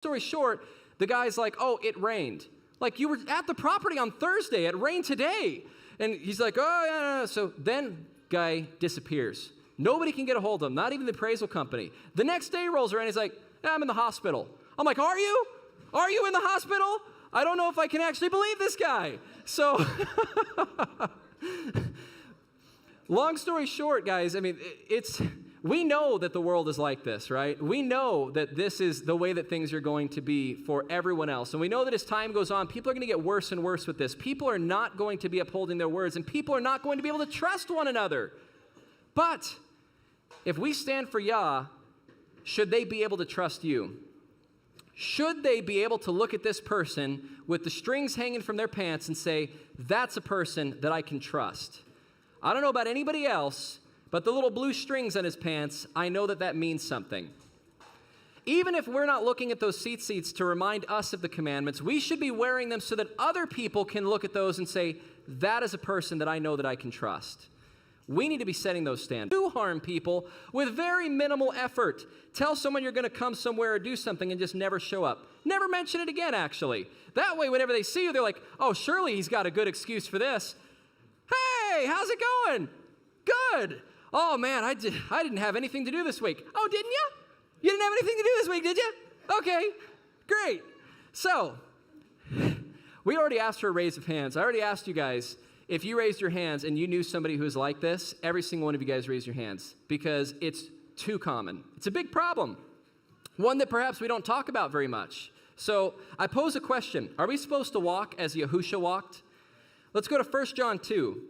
Story short, the guy's like, oh, it rained. Like, you were at the property on Thursday. It rained today. And he's like, oh, yeah. So then guy disappears. Nobody can get a hold of him, not even the appraisal company. The next day rolls around. He's like, I'm in the hospital. I'm like, are you? Are you in the hospital? I don't know if I can actually believe this guy. So long story short, guys, I mean, we know that the world is like this, right? We know that this is the way that things are going to be for everyone else. And we know that as time goes on, people are going to get worse and worse with this. People are not going to be upholding their words, and people are not going to be able to trust one another. But if we stand for Yah, should they be able to trust you? Should they be able to look at this person with the strings hanging from their pants and say, that's a person that I can trust? I don't know about anybody else, but the little blue strings on his pants, I know that that means something. Even if we're not looking at those seats to remind us of the commandments, we should be wearing them so that other people can look at those and say, that is a person that I know that I can trust. We need to be setting those standards. Do harm people with very minimal effort. Tell someone you're going to come somewhere or do something and just never show up. Never mention it again, actually. That way, whenever they see you, they're like, oh, surely he's got a good excuse for this. Hey, how's it going? Good. Oh, man, I didn't have anything to do this week. Oh, didn't you? You didn't have anything to do this week, did you? Okay, great. So, we already asked for a raise of hands. I already asked you guys, if you raised your hands and you knew somebody who was like this, every single one of you guys raise your hands because it's too common. It's a big problem, one that perhaps we don't talk about very much. So, I pose a question. Are we supposed to walk as Yahusha walked? Let's go to 1 John 2.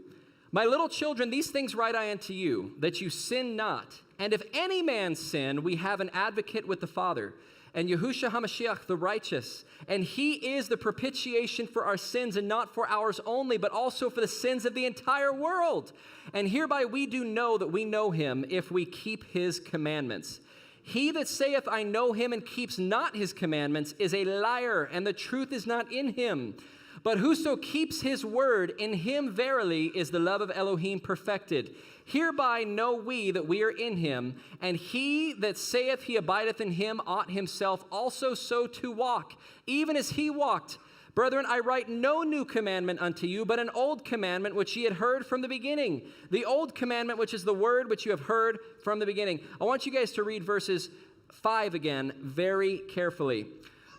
My little children, these things write I unto you, that you sin not. And if any man sin, we have an advocate with the Father, and Yahushua HaMashiach, the righteous. And he is the propitiation for our sins, and not for ours only, but also for the sins of the entire world. And hereby we do know that we know him, if we keep his commandments. He that saith, I know him, and keeps not his commandments, is a liar, and the truth is not in him. But whoso keeps his word, in him verily is the love of Elohim perfected. Hereby know we that we are in him, and he that saith he abideth in him ought himself also so to walk, even as he walked. Brethren, I write no new commandment unto you, but an old commandment which ye had heard from the beginning. The old commandment, which is the word which you have heard from the beginning. I want you guys to read verses 5 again very carefully.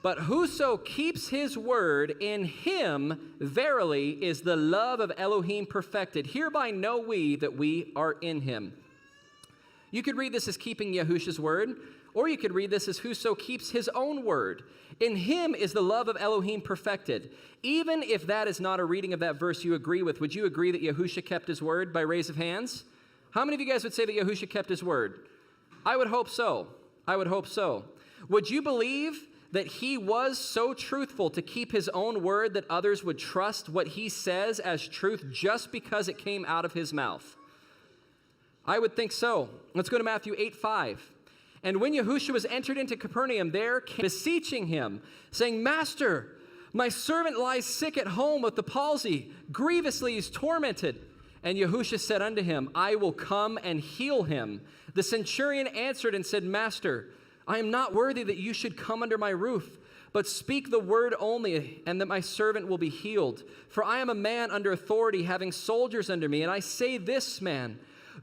But whoso keeps his word, in him verily is the love of Elohim perfected. Hereby know we that we are in him. You could read this as keeping Yahusha's word, or you could read this as whoso keeps his own word. In him is the love of Elohim perfected. Even if that is not a reading of that verse you agree with, would you agree that Yahusha kept his word by raise of hands? How many of you guys would say that Yahusha kept his word? I would hope so. I would hope so. Would you believe that he was so truthful to keep his own word that others would trust what he says as truth just because it came out of his mouth? I would think so. Let's go to Matthew 8:5. And when Yahushua was entered into Capernaum, there came beseeching him, saying, Master, my servant lies sick at home with the palsy, grievously is tormented. And Yahushua said unto him, I will come and heal him. The centurion answered and said, Master, I am not worthy that you should come under my roof, but speak the word only, and that my servant will be healed. For I am a man under authority, having soldiers under me, and I say this man,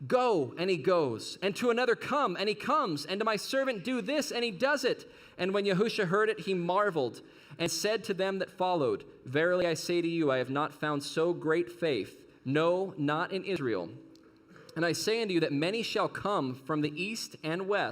go, and he goes, and to another come, and he comes, and to my servant do this, and he does it. And when Yahushua heard it, he marveled, and said to them that followed, Verily I say to you, I have not found so great faith, no, not in Israel. And I say unto you that many shall come from the east and west,